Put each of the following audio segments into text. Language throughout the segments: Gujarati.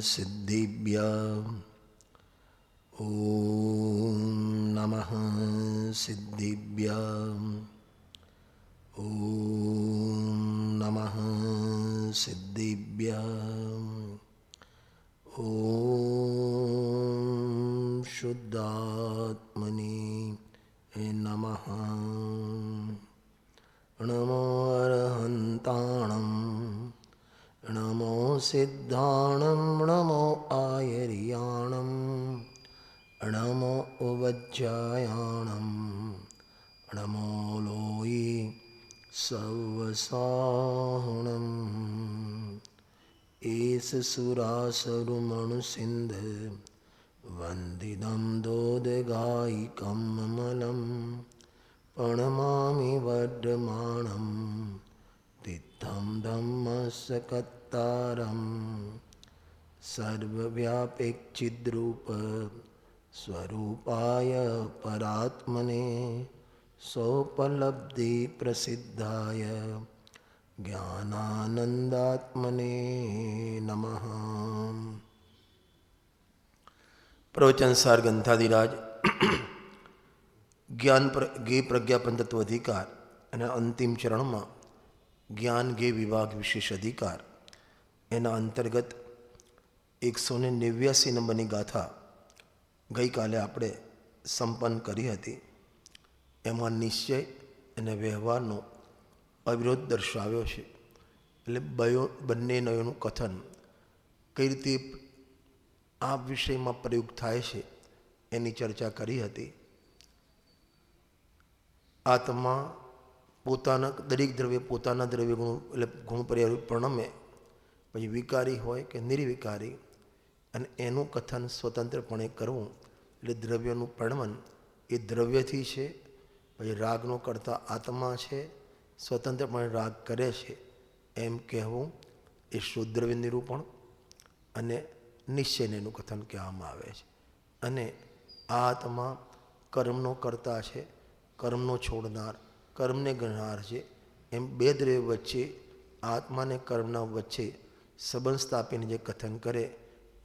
સિદ્ધિભ્યઃ ઓમ નમઃ સિદ્ધિભ્યઃ ઓમ નમઃ સિદ્ધિભ્યઃ ઓમ શુદ્ધાત્મની નમઃ નમો અરહંતાણં નમો સિદ્ધાણં નમો આયર્યાણં નમો ઉવજ્જાયાણં નમો લોયી સવસાહણં એસ સુરાસરુમણુસિંધ વંદિદં દોદગાયિકં મલમ પ્ರಣમામિ વર્ધમાનં તિથં ધમ્મસ્કત્તારં સર્વવ્યાપિચિદ્રૂપ સ્વરૂપાય પરાત્મને સોપલબ્ધિ પ્રસિદ્ધાય જ્ઞાનાનંદાત્મને નમઃ. પ્રવચન સાર ગ્રંથાધિરાજ જ્ઞાન ગે પ્રજ્ઞાપન તત્વ અધિકાર અને અંતિમ ચરણમાં જ્ઞાન ગે વિભાગ વિશેષ અધિકાર એના અંતર્ગત 189 નંબરની ગાથા ગઈકાલે આપણે સંપન્ન કરી હતી. એમાં નિશ્ચય અને વ્યવહારનો અવિરોધ દર્શાવ્યો છે. એટલે બંને નયોનું કથન કઈ રીતે આ વિષયમાં પ્રયોગ થાય છે એની ચર્ચા કરી હતી. આત્મા પોતાના દરેક દ્રવ્ય પોતાના દ્રવ્ય ગુણ એટલે ગુણ પર્યાય પ્રણમે, પછી વિકારી હોય કે નિર્વિકારી, અને એનું કથન સ્વતંત્રપણે કરવું. એટલે દ્રવ્યનું પ્રણમન એ દ્રવ્યથી છે, પછી રાગનો કરતા આત્મા છે, સ્વતંત્રપણે રાગ કરે છે એમ કહેવું એ શુદ્રવ્ય નિરૂપણ અને નિશ્ચયને એનું કથન કહેવામાં આવે છે. અને આ આત્મા કર્મનો કરતા છે, કર્મનો છોડનાર, કર્મને ગણનાર છે. એમ બે દ્રવ્ય વચ્ચે આત્માને કર્મના વચ્ચે સંબંધ સ્થાપીને જે કથન કરે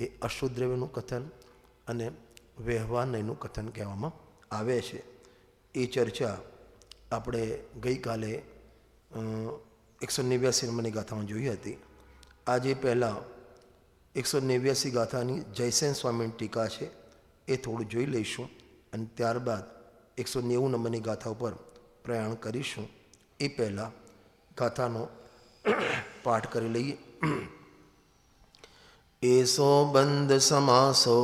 એ અશુદ્રવ્યનું કથન અને વ્યવહારનું કથન કહેવામાં આવે છે. એ ચર્ચા આપણે ગઈકાલે 189 નંબરની ગાથામાં જોઈ હતી. આજે પહેલાં 189 ગાથાની જયસેન સ્વામીની ટીકા છે એ થોડું જોઈ લઈશું અને ત્યારબાદ 190 નંબરની ગાથા ઉપર પ્રયાણ કરીશું. એ પહેલાં ગાથાનો પાઠ કરી લઈએ. એસો બંધ સમાસો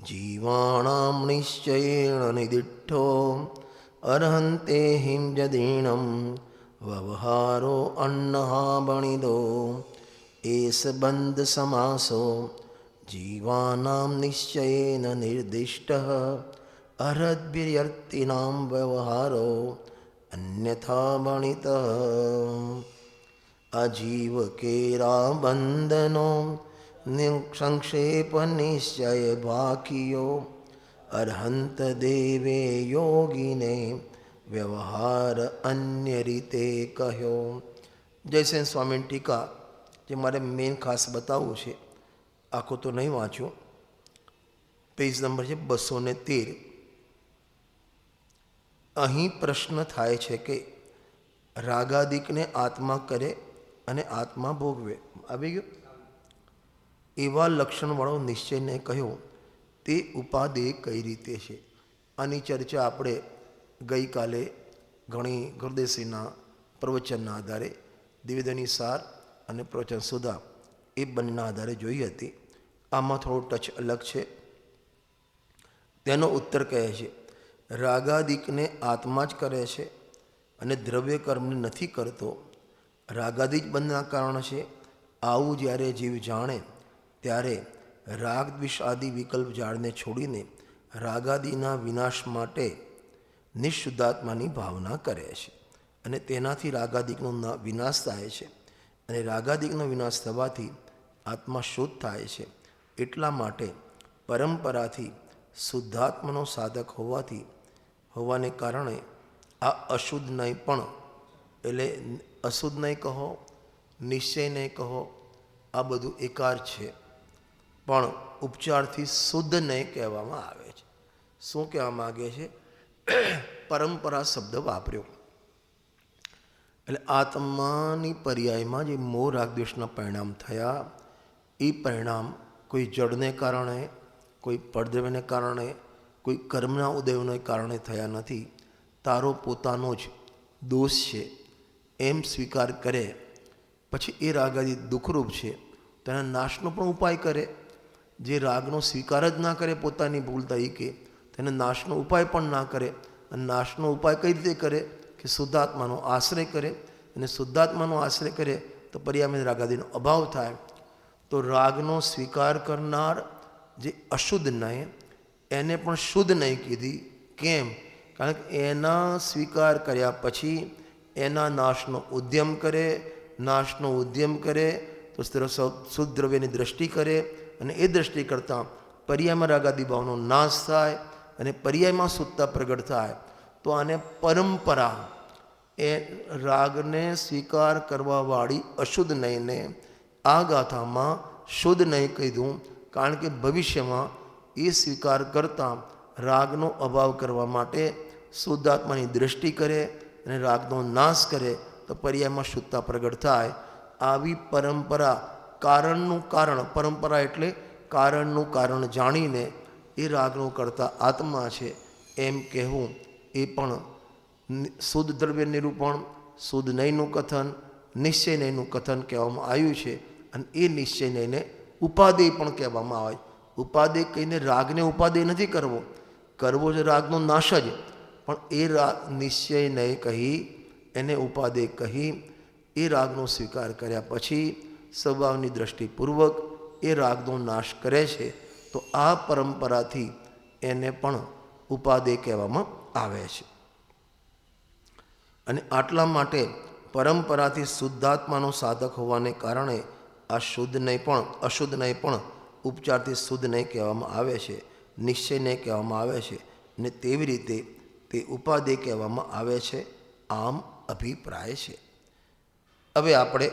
જીવાણામ નિશ્ચયેણ નિદિઠ્ઠો અર્હંતે હિમ જદીણમ વ્યવહારો અન્નહા બણિદો. એસ બંધ સમાસો જીવાનામ નિશ્ચયેન નિર્દિષ્ટઃ અર્હદ્ભ્યર્થિનામ વ્યવહારો અન્યથા બણિતઃ. અજીવ કેરા બંધનો સંક્ષેપ નિશ્ચય બાકીયો અર્હંત દેવે યોગીને વ્યવહાર અન્ય રીતે કહ્યો. જયસેન સ્વામીની ટીકા જે મારે મેન ખાસ બતાવવું છે, આખું તો નહીં વાંચ્યું. પેજ નંબર છે 213. અહીં પ્રશ્ન થાય છે કે રાગાદિકને આત્મા કરે અને આત્મા ભોગવે. આવી ગયો? એવા લક્ષણવાળો નિશ્ચયને કહ્યો તે ઉપાદેય કઈ રીતે છે? આની ચર્ચા આપણે ગઈકાલે ઘણી ગુરુદેવશ્રીના પ્રવચનના આધારે દ્વિવેદની સાર અને પ્રવચન સુધા એ બંનેના આધારે જોઈ હતી. આમાં થોડો ટચ અલગ છે. તેનો ઉત્તર કહે છે રાગાદિકને આત્મા જ કરે છે અને દ્રવ્ય કર્મને નથી કરતો. રાગાદિ જ બંધના કારણ છે. આવું જ્યારે જીવ જાણે ત્યારે રાગ દ્વેષ આદિ વિકલ્પ જાળને છોડીને રાગાદિના વિનાશ માટે નિઃશુદ્ધાત્માની ભાવના કરે છે અને તેનાથી રાગાદિકનો વિનાશ થાય છે. અને રાગાદિકનો વિનાશ થવાથી આત્મા શુદ્ધ થાય છે. એટલા માટે પરંપરાથી શુદ્ધાત્માનો સાધક હોવાને કારણે આ અશુદ્ધ નહીં પણ એટલે અશુદ્ધ નહીં કહો, નિશ્ચય નહીં કહો, આ બધું એકાર છે. પણ ઉપચારથી શુદ્ધ નહીં કહેવામાં આવે છે. શું કહેવા માગે છે? પરંપરા શબ્દ વાપર્યો. એટલે આત્માની પર્યાયમાં જે મોહ રાગ દ્વેષના પરિણામ થયા, એ પરિણામ કોઈ જડને કારણે, કોઈ પરદ્રવ્યને કારણે, કોઈ કર્મના ઉદયને કારણે થયા નથી. તારો પોતાનો જ દોષ છે એમ સ્વીકાર કરે, પછી એ રાગાદી દુઃખરૂપ છે તેના નાશનો પણ ઉપાય કરે. જે રાગનો સ્વીકાર જ ના કરે પોતાની ભૂલ તરીકે, તેને નાશનો ઉપાય પણ ના કરે. અને નાશનો ઉપાય કઈ રીતે કરે? કે શુદ્ધાત્માનો આશ્રય કરે. અને શુદ્ધાત્માનો આશ્રય કરે તો પર્યાયમાં રાગાદીનો અભાવ થાય. તો રાગનો સ્વીકાર કરનાર જે અશુદ્ધ નહીં, એને પણ શુદ્ધ નહીં કીધી. કેમ? કારણ કે એના સ્વીકાર કર્યા પછી એના નાશનો ઉદ્યમ કરે. નાશનો ઉદ્યમ કરે તો શુદ્ધ દ્રવ્યની દ્રષ્ટિ કરે, અને એ દ્રષ્ટિ કરતાં પર્યાયમાં રાગાદી ભાવનો નાશ થાય અને પર્યાયમાં શુદ્ધતા પ્રગટ થાય. તો આને પરંપરા, એ રાગને સ્વીકાર કરવાવાળી અશુદ્ધ નહીંને આ ગાથામાં શુદ્ધ નહીં કીધું. કારણ કે ભવિષ્યમાં એ સ્વીકાર કરતાં રાગનો અભાવ કરવા માટે શુદ્ધાત્માની દ્રષ્ટિ કરે અને રાગનો નાશ કરે તો પર્યાયમાં શુદ્ધતા પ્રગટ થાય. આવી પરંપરા, કારણનું કારણ, પરંપરા એટલે કારણનું કારણ જાણીને એ રાગનો કરતા આત્મા છે એમ કહેવું, એ પણ શુદ્ધ દ્રવ્ય નિરૂપણ, શુદ્ધ નહીંનું કથન, નિશ્ચય નહીંનું કથન કહેવામાં આવ્યું છે. અને એ નિશ્ચય નહીંને ઉપાદેય પણ કહેવામાં આવે. ઉપાદેય કહીને રાગને ઉપાદેય નથી કરવો, કરવો છે રાગનો નાશ જ. પણ એ રાગ નિશ્ચય નહીં કહી, એને ઉપાદેય કહી, એ રાગનો સ્વીકાર કર્યા પછી સ્વભાવની દૃષ્ટિપૂર્વક એ રાગનો નાશ કરે છે. તો આ પરંપરાથી એને પણ ઉપાદેય કહેવામાં આવે છે. અને આટલા માટે પરંપરાથી શુદ્ધાત્માનો સાધક હોવાને કારણે આ શુદ્ધ નહીં પણ, અશુદ્ધ નહીં પણ ઉપચારથી શુદ્ધ નહીં કહેવામાં આવે છે, નિશ્ચય નહીં કહેવામાં આવે છે, અને તેવી રીતે તે ઉપાદેય કહેવામાં આવે છે. આમ અભિપ્રાય છે. હવે આપણે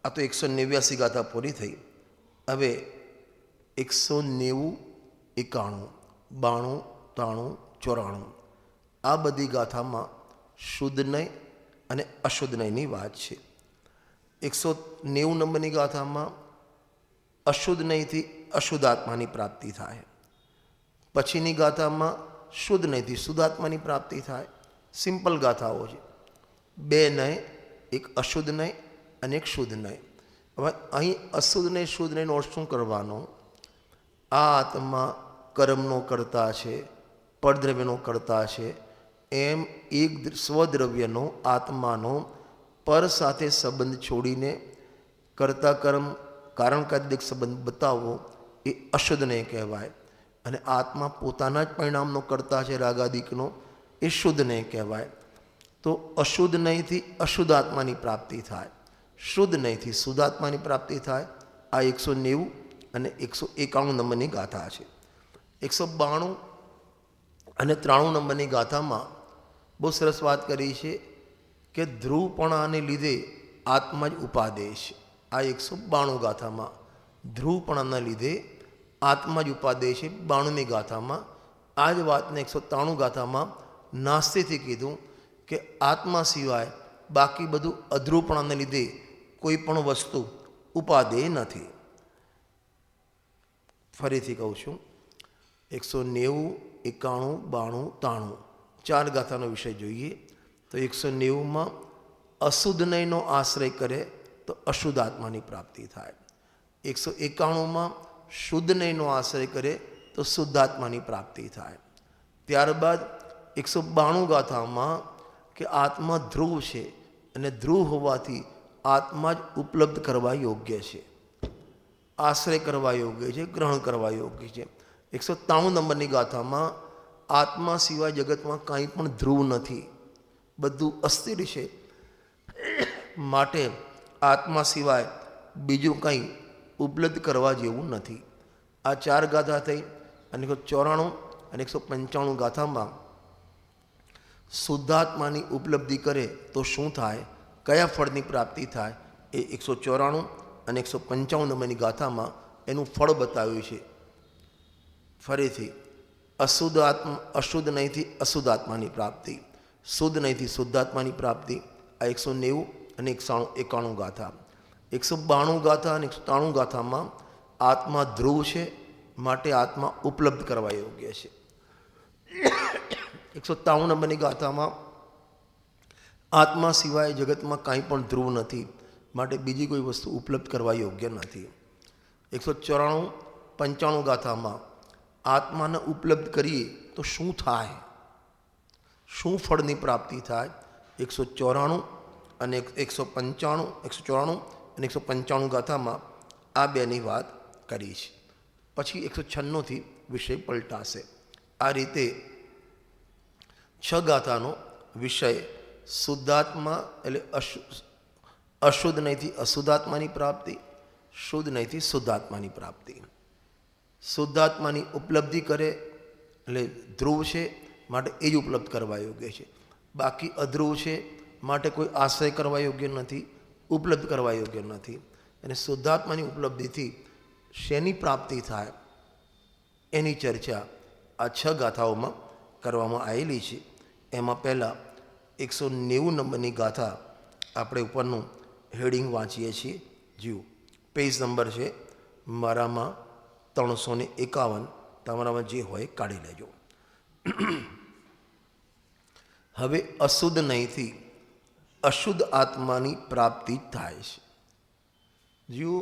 આ તો 189 ગાથા પૂરી થઈ. હવે 190, 91, 92, 93, 94 આ બધી ગાથામાં શુદ્ધ નહીં અને અશુદ્ધ નહીંની વાત છે. 190 નંબરની ગાથામાં અશુદ્ધ નહીંથી અશુદ્ધ આત્માની પ્રાપ્તિ થાય. પછીની ગાથામાં શુદ્ધ નહીંથી શુદ્ધાત્માની પ્રાપ્તિ થાય. સિમ્પલ ગાથાઓ છે. 2 નહીં, એક અશુદ્ધ નહીં અને એક શુદ્ધ નહીં. હવે અહીં અશુદ્ધ નહીં, શુદ્ધ નહીં નોટ શું કરવાનો? આ આત્મા કર્મનો કરતા છે, પરદ્રવ્યનો કરતા છે, એમ એક સ્વદ્રવ્યનો, આત્માનો પર સાથે સંબંધ છોડીને કરતા કર્મ કારણ કાર્યદિક સંબંધ બતાવવો એ અશુદ્ધ નહીં કહેવાય. અને આત્મા પોતાના જ પરિણામનો કરતા છે રાગાદિકનો, એ શુદ્ધ નહીં કહેવાય. તો અશુદ્ધ નહીંથી અશુદ્ધ આત્માની પ્રાપ્તિ થાય, શુદ્ધ નહીંથી શુદ્ધાત્માની પ્રાપ્તિ થાય. આ 190 અને 191 નંબરની ગાથા છે. 192 અને 93 નંબરની ગાથામાં બહુ સરસ વાત કરી છે કે ધ્રુવપણાને લીધે આત્મા જ ઉપાદેશ. આ 192 ગાથામાં ધ્રુવપણાના લીધે આત્મા જ ઉપાદેશ છે. 92મી ગાથામાં આ જ વાતને 193 ગાથામાં નાસ્તિથી કીધું કે આત્મા સિવાય બાકી બધું અધ્રુવપણાને લીધે કોઈ પણ વસ્તુ ઉપાદેય નથી. ફરીથી કહું છું, 190, 91, 92, 93 4 ગાથાનો વિષય જોઈએ. તો 190માં અશુદ્ધ નહીંનો આશ્રય કરે તો અશુદ્ધ આત્માની પ્રાપ્તિ થાય. 191માં શુદ્ધ નહીંનો આશ્રય કરે તો શુદ્ધાત્માની પ્રાપ્તિ થાય. ત્યારબાદ 192 ગાથામાં કે આત્મા ધ્રુવ છે અને ધ્રુવ હોવાથી આત્મા જ ઉપલબ્ધ કરવા યોગ્ય છે, આશ્રય કરવા યોગ્ય છે, ગ્રહણ કરવા યોગ્ય છે. 193 નંબરની ગાથામાં આત્મા સિવાય જગતમાં કાંઈ પણ ધ્રુવ નથી, બધું અસ્થિર છે, માટે આત્મા સિવાય બીજું કંઈ ઉપલબ્ધ કરવા જેવું નથી. આ 4 ગાથા થઈ. અને 194 અને 195 ગાથામાં શુદ્ધાત્માની ઉપલબ્ધિ કરે તો શું થાય, કયા ફળની પ્રાપ્તિ થાય, એ 194 અને 195 નંબરની ગાથામાં એનું ફળ બતાવ્યું છે. ફરીથી અશુદ્ધ નહીંથી અશુદ્ધ આત્માની પ્રાપ્તિ, શુદ્ધ નહીંથી શુદ્ધાત્માની પ્રાપ્તિ. આ 190 અને 191 ગાથા. 192 ગાથા અને 193 ગાથામાં આત્મા ધ્રુવ છે, માટે આત્મા ઉપલબ્ધ કરવા યોગ્ય છે. 193 નંબરની ગાથામાં આત્મા સિવાય જગતમાં કાંઈ પણ ધ્રુવ નથી, માટે બીજી કોઈ વસ્તુ ઉપલબ્ધ કરવા યોગ્ય નથી. 194 95 ગાથામાં આત્માને ઉપલબ્ધ કરીએ તો શું થાય, શું ફળની પ્રાપ્તિ થાય. 194 અને 195 અને 195 ગાથામાં આ બેની વાત કરી છે. પછી 196થી વિષય પલટાશે. આ રીતે 6 ગાથાનો વિષય શુદ્ધાત્મા એટલે અશુદ્ધ નહીંથી અશુદ્ધાત્માની પ્રાપ્તિ, શુદ્ધ નહીંથી શુદ્ધાત્માની પ્રાપ્તિ. શુદ્ધાત્માની ઉપલબ્ધિ કરે એટલે ધ્રુવ છે, માટે એ જ ઉપલબ્ધ કરવા યોગ્ય છે. બાકી અધ્રુવ છે, માટે કોઈ આશ્રય કરવા યોગ્ય નથી, ઉપલબ્ધ કરવા યોગ્ય નથી. અને શુદ્ધાત્માની ઉપલબ્ધિથી શેની પ્રાપ્તિ થાય એની ચર્ચા આ 6 ગાથાઓમાં કરવામાં આવેલી છે. એમાં પહેલાં 190 નંબરની ગાથા આપણે ઉપરનું હેડિંગ વાંચીએ છીએ. જુઓ, પેજ નંબર છે મારામાં 351, તમારામાં જે હોય કાઢી લેજો. હવે અશુદ્ધ નહીંથી અશુદ્ધ આત્માની પ્રાપ્તિ થાય છે. જુઓ,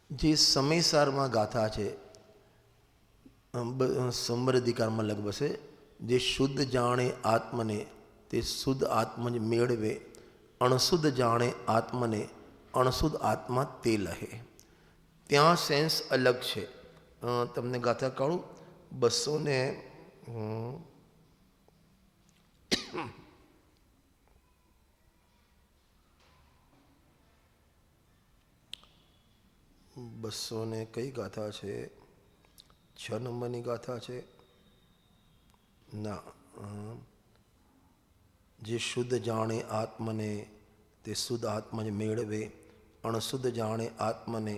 જે સમયસારમાં ગાથા છે સંબર અધિકારમાં લગભગ છે, જે શુદ્ધ જાણે આત્મને તે શુદ્ધ આત્મ જ મેળવે, અણશુદ્ધ જાણે આત્મને અણશુદ્ધ આત્મા તે લહે. ત્યાં સેન્સ અલગ છે. તમને ગાથા કાઢું 200 ને કઈ ગાથા છે? 6 નંબરની ગાથા છે ના. જે શુદ્ધ જાણે આત્મને તે શુદ્ધ આત્મા જ મેળવે, અણશુદ્ધ જાણે આત્મને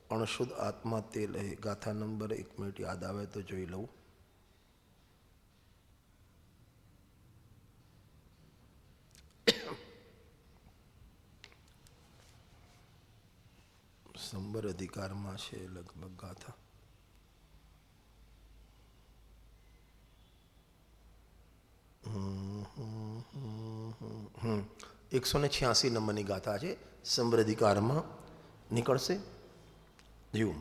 અણશુદ્ધ આત્મા તે લહે. ગાથા નંબર 1 મિનિટ યાદ આવે તો જોઈ લઉં. સંબર અધિકારમાં છે લગભગ ગાથા. હમ 186 નંબરની ગાથા છે, સંબર અધિકારમાં નીકળશે. જુઓ,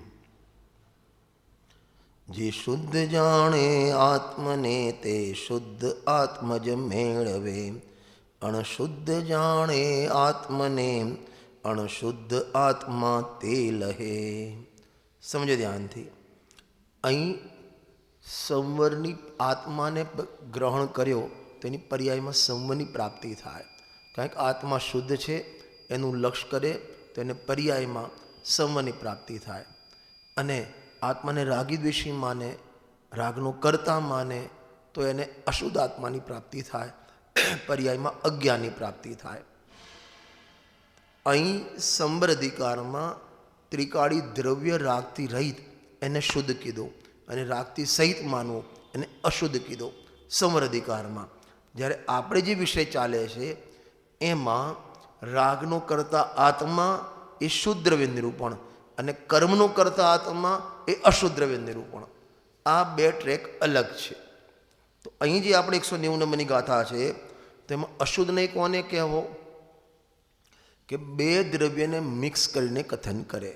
જે શુદ્ધ જાણે આત્મને તે શુદ્ધ આત્મજ મેળવે, અણશુદ્ધ જાણે આત્મને અણશુદ્ધ આત્મા તે લહે. સમજો ધ્યાનથી. અહીં સંવરની આત્માને ગ્રહણ કર્યો તેની પર્યાયમાં સંવરની પ્રાપ્તિ થાય. કારણ કે આત્મા શુદ્ધ છે એનું લક્ષ્ય કરે તો એને પર્યાયમાં સંવરની પ્રાપ્તિ થાય. અને આત્માને રાગી દ્વેષી માને, રાગનો કરતા માને તો એને અશુદ્ધ આત્માની પ્રાપ્તિ થાય, પર્યાયમાં અજ્ઞાનની પ્રાપ્તિ થાય. અહીં સંબર અધિકારમાં ત્રિકાળી દ્રવ્ય રાગથી રહિત એને શુદ્ધ કીધો, અને રાગથી સહિત માનવું એને અશુદ્ધ કીધો સંવર અધિકારમાં. જ્યારે આપણે જે વિષય ચાલે છે એમાં રાગનો કરતા આત્મા એ શુદ્ધ દ્રવ્ય નિરૂપણ અને કર્મનો કરતા આત્મા એ અશુદ્ધ દ્રવ્ય નિરૂપણ, આ 2 ટ્રેક અલગ છે. તો અહીં જે આપણે 190 નંબરની ગાથા છે તેમાં અશુદ્ધ નહીં કોને કહેવો કે 2 દ્રવ્યને મિક્સ કરીને કથન કરે.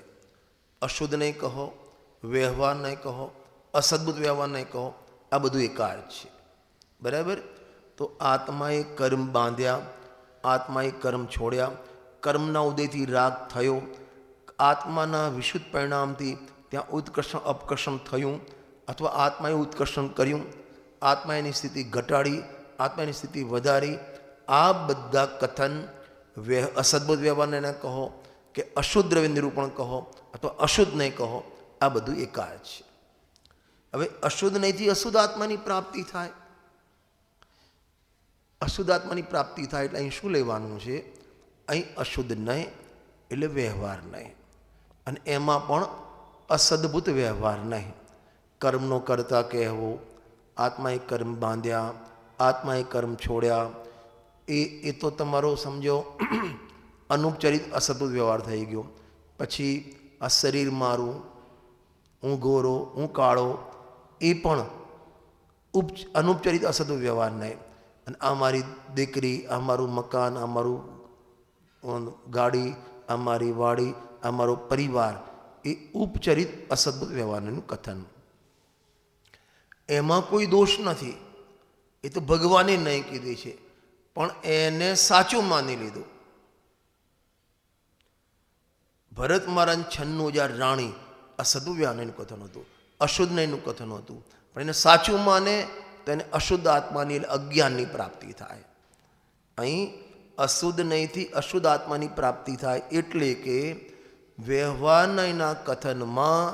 અશુદ્ધ નહીં કહો, વ્યવહાર નહીં કહો, અસદબુદ્ધ વ્યવહાર નહીં કહો, આ બધું એકાર છે. બરાબર? તો આત્માએ કર્મ બાંધ્યા, આત્માએ કર્મ છોડ્યા, કર્મના ઉદયથી રાગ થયો, આત્માના વિશુદ્ધ પરિણામથી ત્યાં ઉત્કર્ષણ અપકર્ષણ થયું, અથવા આત્માએ ઉત્કર્ષણ કર્યું, આત્માની સ્થિતિ ઘટાડી, આત્માની સ્થિતિ વધારી, આ બધા કથન અસદબુદ્ધ વ્યવહારને ન કહો કે અશુદ્ધ દ્રવ્ય નિરૂપણ કહો અથવા અશુદ્ધ નહીં કહો, આ બધું એકાર છે. હવે અશુદ્ધ નહીંથી અશુદ્ધ આત્માની પ્રાપ્તિ થાય. અશુદ્ધ આત્માની પ્રાપ્તિ થાય એટલે અહીં શું લેવાનું છે? અહીં અશુદ્ધ નહીં એટલે વ્યવહાર નહીં, અને એમાં પણ અસદભૂત વ્યવહાર નહીં. કર્મનો કરતા કહેવો, આત્માએ કર્મ બાંધ્યા, આત્માએ કર્મ છોડ્યા, એ તો તમારો સમજો અનુપચરિત અસદભૂત વ્યવહાર થઈ ગયો. પછી આ શરીર મારું, હું ગોરો, હું કાળો, એ પણ અનુપચરિત અસદભૂત વ્યવહાર નહીં. અને આ મારી દીકરી, આ મારું મકાન, આ મારું ગાડી, આ મારી વાડી, આ મારો પરિવાર, એ ઉપચરિત અસદભૂત વ્યવહારનું કથન. એમાં કોઈ દોષ નથી, એ તો ભગવાને નહીં કીધી છે, પણ એને સાચું માની લીધું. ભરત મહારાજ 96,000 રાણી અસદભૂત વ્યવહારનું કથન હતું, અશુદ્ધ નહીંનું કથન હતું. પણ એને સાચું માને તો એને અશુદ્ધ આત્માની એટલે અજ્ઞાનની પ્રાપ્તિ થાય. અહીં અશુદ્ધ નહીંથી અશુદ્ધ આત્માની પ્રાપ્તિ થાય. એટલે કે વ્યવહારના કથનમાં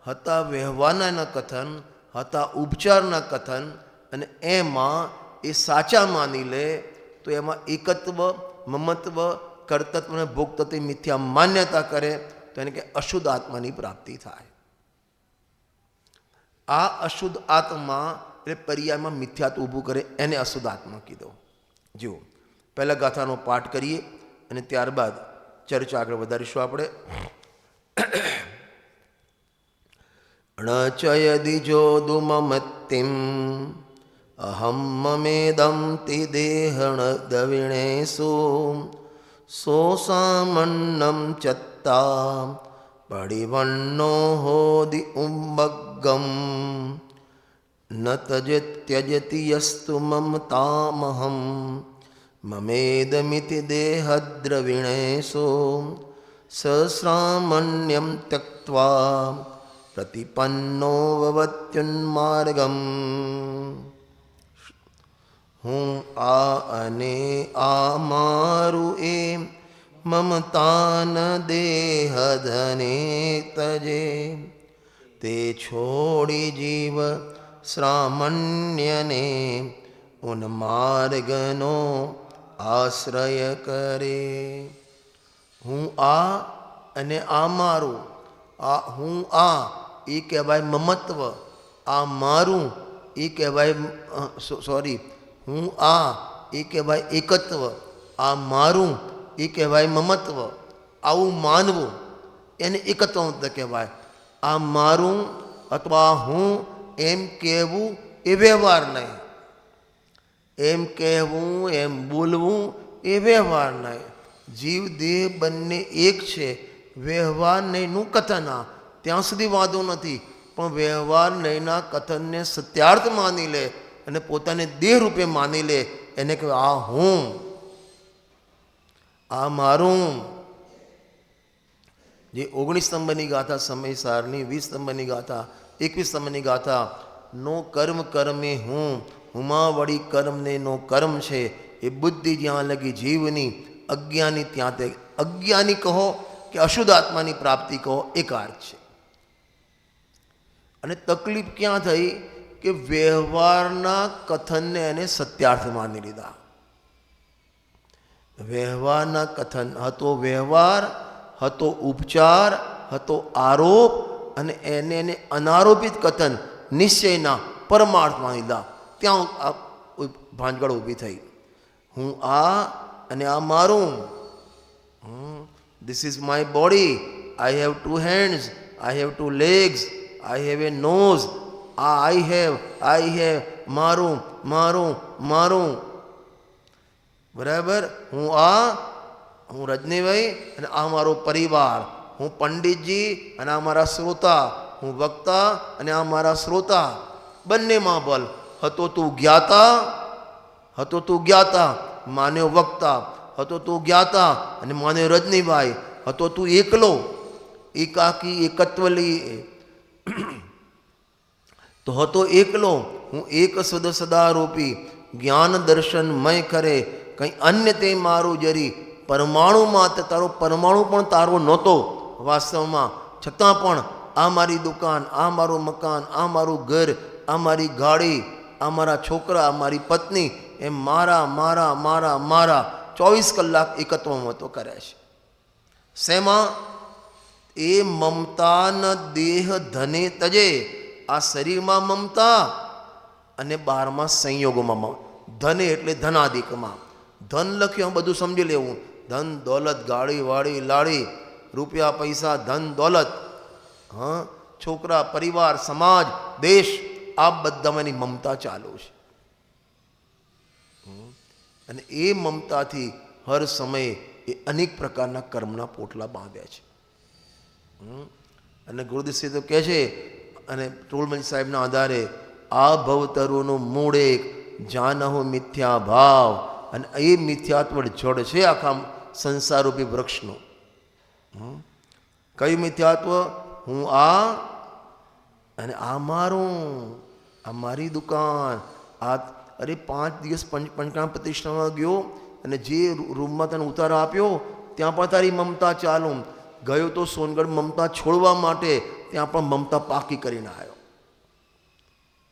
હતા, વ્યવહારના કથન હતા, ઉપચારના કથન, અને એમાં એ સાચા માની લે તો એમાં એકત્વ, મમત્વ, કર્તત્વ અને ભોક્તત્વ મિથ્યા માન્યતા કરે તો એને કે અશુદ્ધ આત્માની પ્રાપ્તિ થાય. આ અશુદ્ધ આત્મા એટલે પર્યાયમાં મિથ્યાત્વ ઊભું કરે, એને અશુદ્ધ આત્મા કીધો. જુઓ, પહેલાં ગાથાનો પાઠ કરીએ અને ત્યારબાદ ચર્ચા આગળ વધારીશું આપણે. ણચયદિજો દુમમત્તિમ અહમ મમેદમ તે દેહણ દવિણેશુ સોસામન્નમ ચત્તા પડિવન્નો હોદિ ઉમ્બગ્ગમ ન તજત્યજતિ યસ્તુ મમતામહમ મમેદમિતિ દેહદ્રવિણેશુ સશ્રામણ્યમ ત્યક્ત્વા પ્રતિપન્નો ભવત્યુન્માર્ગમ. હું આ અને આ મારું એ મમતાન દેહધને તજે, તે છોડી જીવ શ્રામણ્યને ઉન્માર્ગનો આશ્રય કરે. હું આ અને આ મારું, આ હું આ એ કહેવાય મમત્વ, આ મારું એ કહેવાય હું આ એ કહેવાય એકત્વ, આ મારું એ કહેવાય મમત્વ. આવું માનવું એને એકત્વ કહેવાય. આ મારું અથવા હું એમ કહેવું એ વ્યવહાર નહીં. એમ કહેવું, એમ બોલવું એ વ્યવહાર નહીં. જીવ દેહ બંને એક છે, વ્યવહાર નહીંનું કથન. આ ત્યાં સુધી વાંધો નથી, પણ વ્યવહાર નહીંના કથનને સત્યાર્થ માની લે અને પોતાને દેહ રૂપે માની લે, એને કહેવાય આ હું, આ મારું. જે 19 સ્તંભની ગાથા સમયસારની, 20 સ્તંભની ગાથા, 21 સ્તંભની ગાથા, નો કર્મ કર્મે હું, હુમા વળી કર્મને નો કર્મ છે. એ બુદ્ધિ જ્યાં લગી જીવની, અજ્ઞાની ત્યાં તે. અજ્ઞાની કહો કે અશુદ્ધ આત્માની પ્રાપ્તિ કહો, એક અર્થ છે. અને તકલીફ ક્યાં થઈ કે વ્યવહારના કથનને એને સત્યાર્થ માની લીધા. વ્યવહારના કથન હતો વ્યવહાર, હતો ઉપચાર, હતો આરોપ, અને એને અનારોપિત કથન નિશ્ચયના પરમાર્થ માની લીધા. ત્યાં ભાંજગળ ઊભી થઈ. હું આ અને આ મારું. This is my body. I have 2 hands. I have 2 legs. I have a nose. I have. મારું મારું મારું. બરાબર. હું આ, હું રજનીભાઈ અને આ મારો પરિવાર. હું પંડિતજી અને આ મારા શ્રોતા. હું વક્તા અને આ મારા શ્રોતા. બંનેમાં ભલ. હતો તું જ્ઞાતા, માન્યો વક્તા. હતો તું જ્ઞાતા અને માન્યો રજનીભાઈ. હતો તું એકલો, એકાકી એકત્વ લઈએ તો હતો એકલો. હું એક સદ સદારૂપી જ્ઞાન દર્શન મય કરે, કંઈ અન્ય તે મારું જરી પરમાણુ માત્ર. તારો પરમાણુ પણ તારો નહોતો વાસ્તવમાં, છતાં પણ આ મારી દુકાન, આ મારું મકાન, આ મારું ઘર, આ મારી ગાડી, આ મારા છોકરા, આ મારી પત્ની, એમ મારા મારા મારા મારા 24 કલાક એકત્વમાં તો કરે છે. શેમાં? એ મમતા ન દેહ ધને તજે. આ શરીરમાં મમતા અને બહારમાં સંયોગોમાં ધને એટલે ધનાધિકમાં. ધન લખ્યું બધું સમજી લેવું. ધન દોલત, ગાડી વાડી લાડી, રૂપિયા પૈસા, ધન દોલત, હા, છોકરા, પરિવાર, સમાજ, દેશ, આ બધામાં એની મમતા ચાલુ છે. અને એ મમતાથી હર સમયે એ અનેક પ્રકારના કર્મના પોટલા બાંધ્યા છે. અને ગુરુદેવ તો કહે છે, અને ટોલમણી સાહેબના આધારે, આ ભવતરુનું મૂળ એક જાનહો મિથ્યા ભાવ. અને એ મિથ્યાત્વ જડ છે આખા સંસારરૂપી વૃક્ષનું. કયું મિથ્યાત્વ? હું આ, અને આ મારું, આ મારી દુકાન, આ. અરે 5 દિવસ પંચકામ પ્રતિષ્ઠામાં ગયો અને જે રૂમમાં તને ઉતારો આપ્યો ત્યાં પણ તારી મમતા ચાલુ. ગયો તો સોનગઢ મમતા છોડવા માટે, ત્યાં પણ મમતા પાકી કરીને આવ્યો.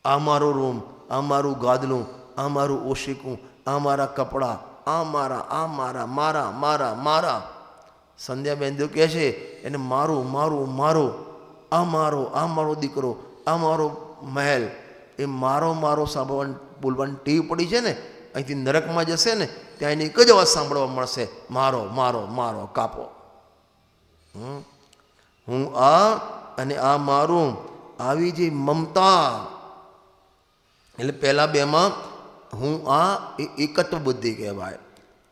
આ મારો રૂમ, આ મારું ગાદલું, આ મારું ઓશિકું, આ મારા કપડાં, આ મારા, આ મારા, મારા મારા મારા. સંધ્યાબેન જો કહે છે એને મારું મારું મારું, આ મારો, આ મારો દીકરો, આ મારો મહેલ. એ મારો મારો સાંભળવાની બોલવાની ટેવ પડી છે ને, અહીંથી નરકમાં જશે ને ત્યાં એની એક જ અવાજ સાંભળવા મળશે, મારો મારો મારો, કાપો. હું આ અને આ મારું, આવી જે મમતા. એટલે પહેલા બેમાં હું આ એ એકત્વ બુદ્ધિ કહેવાય,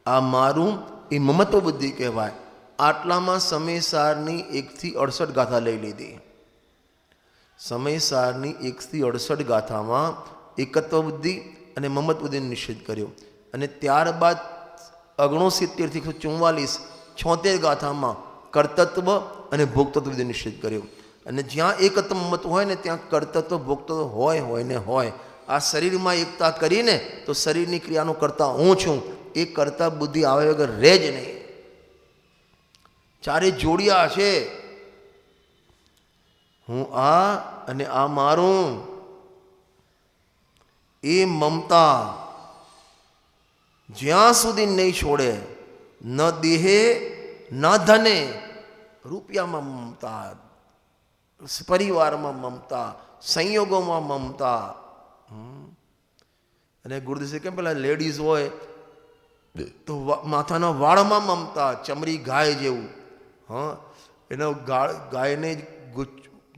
આ મારું એ મમત્વ બુદ્ધિ કહેવાય. આટલામાં સમયસારની 1 થી 68 ગાથા લઈ લીધી. સમયસારની 1 થી 68 ગાથામાં એકત્વ બુદ્ધિ અને મમત્વ બુદ્ધિને નિષેધ કર્યો. અને ત્યારબાદ 69 થી 144 76 ગાથામાં કર્તત્વ અને ભોક્તત્વ બુદ્ધિ નિષેધ કર્યો. અને જ્યાં એકત્વ મમત્વ હોય ને ત્યાં કર્તત્વ ભોક્તત્વ હોય ને હોય. આ શરીરમાં એકતા કરીને તો શરીરની ક્રિયાનો કરતા હું છું, એ કરતા બુદ્ધિ આવે વગર રહે જ નહીં. ચારે જોડિયા છે, હું આ અને આ મારું. એ મમતા જ્યાં સુધી નહીં છોડે, ન દેહે ન ધને. રૂપિયામાં મમતા, પરિવારમાં મમતા, સંયોગોમાં મમતા. અને ગુરુદેવ કેમ પેલા લેડીઝ હોય તો માથાના વાળમાં મમતા, ચમરી ગાય જેવું. હા, એનો ગાયને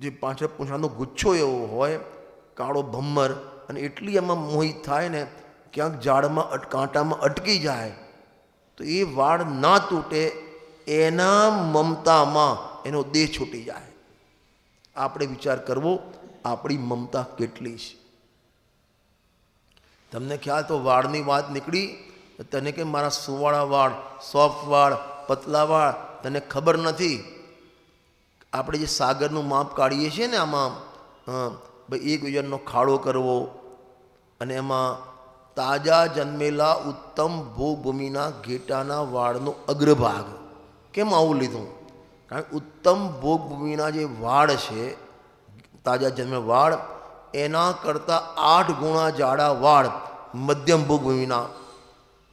જે પાછળ પૂંછાનો ગુચ્છો એવો હોય, કાળો ભમ્મર. અને એટલી એમાં મોહિત થાય ને, ક્યાંક ઝાડમાં કાંટામાં અટકી જાય તો એ વાળ ના તૂટે, એના મમતામાં એનો દેહ છૂટી જાય. આપણે વિચાર કરવો, આપણી મમતા કેટલી છે. તમને ખ્યાલ તો વાળની વાત નીકળી, તને કે મારા સુવાળા વાળ, સોફ્ટ વાળ, પતલા વાળ, તને ખબર નથી. આપણે જે સાગરનું માપ કાઢીએ છીએ ને, આમાં ભાઈ 1 યોજનનો ખાડો કરવો અને એમાં તાજા જન્મેલા ઉત્તમ ભોગભૂમિના ઘેટાના વાળનો અગ્રભાગ. કેમ આવું લીધું? કારણ કે ઉત્તમ ભોગભૂમિના જે વાળ છે, તાજા જન્મેલા વાળ, એના કરતાં 8 ગુણા જાડા વાળ મધ્યમ ભોગભૂમિના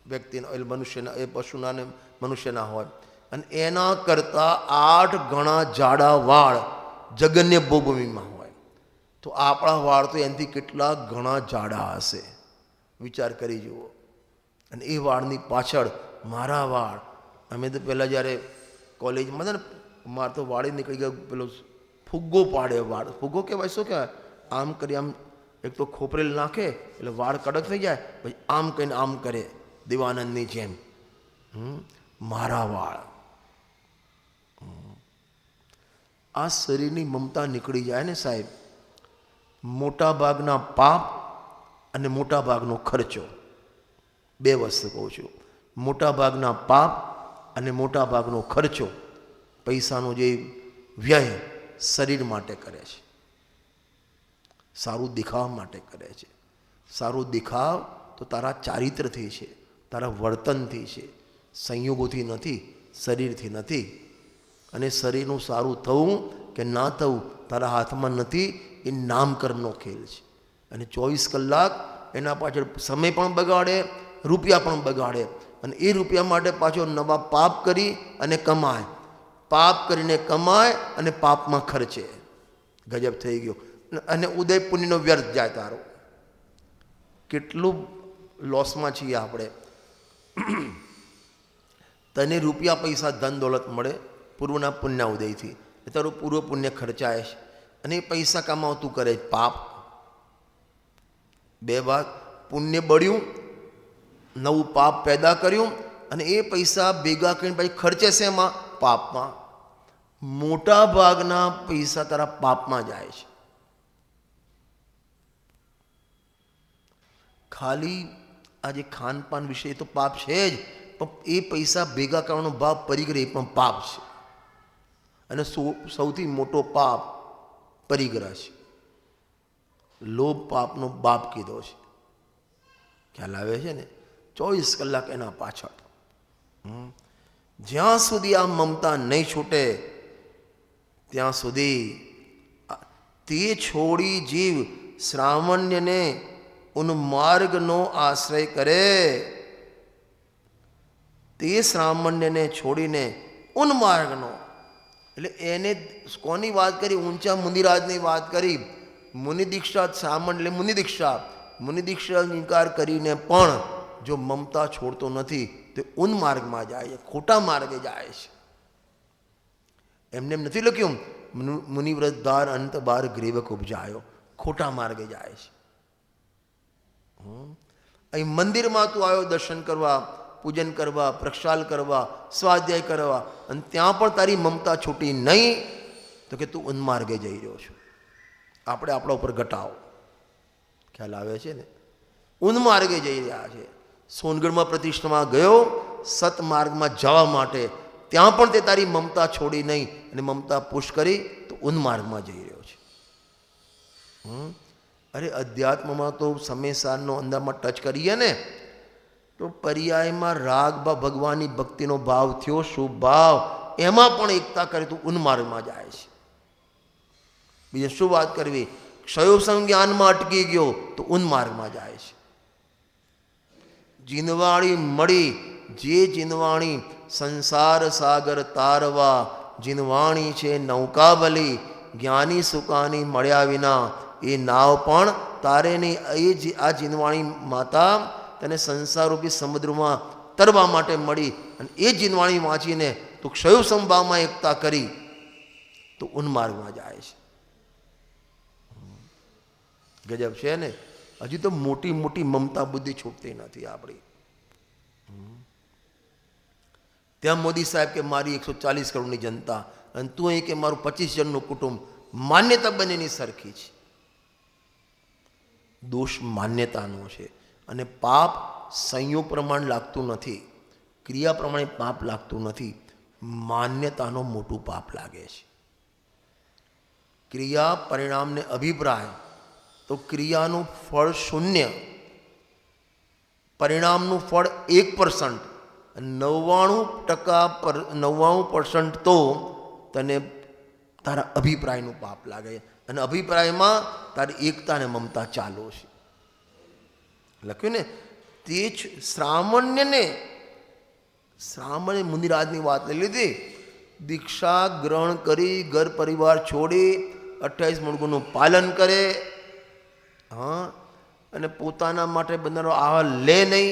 વ્યક્તિના, એટલે મનુષ્યના, એ પશુના ને મનુષ્યના હોય. અને એના કરતાં 8 ગણા જાડા વાળ જગન્ય ભોગભૂમિમાં હોય. તો આપણા વાળ તો એનાથી કેટલા ઘણા જાડા હશે, વિચાર કરી જુઓ. અને એ વાળની પાછળ મારા વાળ. અમે તો પહેલાં જ્યારે કોલેજમાં હતા ને, મારે તો વાળી નીકળી ગયો, પેલો ફુગ્ગો પાડે વાળ. ફુગ્ગો કહેવાય, શું કહેવાય? આમ કરી આમ એક તો ખોપરેલ નાખે એટલે વાળ કડક થઈ જાય, પછી આમ કહીને આમ કરે દેવાનંદની જેમ. મારા વાળ. આ શરીરની મમતા નીકળી જાય ને સાહેબ, મોટા ભાગના પાપ અને મોટા ભાગનો ખર્ચો, 2 વસ્તુ કહું છું. મોટા ભાગના પાપ અને મોટા ભાગનો ખર્ચો, પૈસાનો જે વ્યય શરીર માટે કરે છે, સારું દેખાવ માટે કરે છે. સારું દેખાવ તો તારા ચારિત્રથી છે, તારા વર્તનથી છે, સંયોગોથી નથી, શરીરથી નથી. અને શરીરનું સારું થવું કે ના થવું તારા હાથમાં નથી, એ નામકર્મનો ખેલ છે. અને 24 કલાક એના પાછળ સમય પણ બગાડે, રૂપિયા પણ બગાડે. અને એ રૂપિયા માટે પાછો નવા પાપ કરી અને કમાય. પાપ કરીને કમાય અને પાપમાં ખર્ચે. ગજબ થઈ ગયો. અને ઉદય પુણ્યનો વ્યર્થ જાય તારો. કેટલું લોસમાં છીએ આપણે. તને રૂપિયા પૈસા ધન દોલત મળે પૂર્વના પુણ્ય ઉદયથી, તારું પૂર્વ પુણ્ય ખર્ચાય છે અને એ પૈસા કમાવતું કરે પાપ. બે વાત, પુણ્ય બળ્યું, નવું પાપ પેદા કર્યું અને એ પૈસા ભેગા કરીને પછી ખર્ચે છે એમાં પાપમાં. મોટા ભાગના પૈસા તારા પાપમાં જાય છે. ખાલી આજે ખાનપાન વિશે તો પાપ છે જ, પણ એ પૈસા ભેગા કરવાનો ભાવ પરિગ્રહ એ પણ પાપ છે. અને સૌથી મોટો પાપ પરિગ્રહ છે. લોભ પાપનો બાપ કીધો છે. ખ્યાલ આવે છે ને? 24 કલાક એના પાછળ. જ્યાં સુધી આ મમતા નહીં છૂટે ત્યાં સુધી તે છોડી જીવ શ્રાવણ્યને ઉન્માર્ગનો આશ્રય કરે. તે શ્રાવણ્યને છોડીને ઉન્માર્ગનો, એટલે એને કોની વાત કરી? ઊંચા મુનિરાજની વાત કરી. મુનિ દીક્ષા શ્રાવણ એટલે મુનિ દીક્ષા. મુનિ દીક્ષા ઇનકાર કરીને પણ જો મમતા છોડતો નથી તો ઉન્માર્ગમાં જાય છે, ખોટા માર્ગે જાય છે. એમને એમ નથી લખ્યું મુનિવ્રતધાર અંત બાર ગ્રીવક ઉપજાયો. ખોટા માર્ગે જાય છે. અહીં મંદિરમાં તું આવ્યો દર્શન કરવા, પૂજન કરવા, પ્રક્ષાલ કરવા, સ્વાધ્યાય કરવા, અને ત્યાં પણ તારી મમતા છૂટી નહીં તો કે તું ઉન્માર્ગે જઈ રહ્યો છું. આપણે આપણા ઉપર ઘટાવો. ખ્યાલ આવે છે ને? ઉન્માર્ગે જઈ રહ્યા છે. સોનગઢમાં પ્રતિષ્ઠામાં ગયો સતમાર્ગમાં જવા માટે, ત્યાં પણ તે તારી મમતા છોડી નહીં અને મમતા પુશ કરી તો ઉન્માર્ગમાં જઈ રહ્યો છે. અરે અધ્યાત્મમાં તો સમયસારનો અંદરમાં ટચ કરીએ ને તો પર્યાયમાં રાગ ભગવાનની ભક્તિનો ભાવ થયો, શુભ ભાવ, એમાં પણ એકતા કરે તો ઉન્માર્ગમાં જાય છે. બીજે શું વાત કરવી? ક્ષયોસમ જ્ઞાનમાં અટકી ગયો તો ઉન્માર્ગમાં જાય છે. જીનવાણી મળી, જે જીનવાણી સંસાર સાગર તારવા, જીનવાણી છે નૌકાબલી, જ્ઞાની સુકાની મળ્યા વિના એ નાવ પણ તારે નહીં. આ જીનવાણી માતા તને સંસારરૂપી સમુદ્રમાં તરવા માટે મળી અને એ જીનવાણી વાંચીને તું ક્ષયોસમ ભાવમાં એકતા કરી તો ઉન્માર્ગમાં જાય છે. ગજબ છે ને? હજી તો મોટી મોટી મમતા બુદ્ધિ છૂટતી નથી આપણી. ત્યાં મોદી સાહેબ કે મારી 140 કરોડની જનતા, અને તું અહીં કે મારું 25 જણનું કુટુંબ. માન્યતા બંનેની સરખી છે. દોષ માન્યતાનો છે. અને પાપ સંયોગ પ્રમાણે લાગતું નથી, ક્રિયા પ્રમાણે પાપ લાગતું નથી, માન્યતાનો મોટું પાપ લાગે છે. ક્રિયા પરિણામને અભિપ્રાય તો ક્રિયાનું ફળ 0, પરિણામનું ફળ 1%. 99% તો તને તારા અભિપ્રાયનું પાપ લાગે. અને અભિપ્રાયમાં તારી એકતા અને મમતા ચાલુ છે. લખ્યું ને? તે જ શ્રાવણ્ય મુનિરાજની વાત લઈ લીધી. દીક્ષા ગ્રહણ કરી, ઘર પરિવાર છોડી 28 મુણગુનું પાલન કરે. હા, અને પોતાના માટે બંધારો આહાર લે નહીં.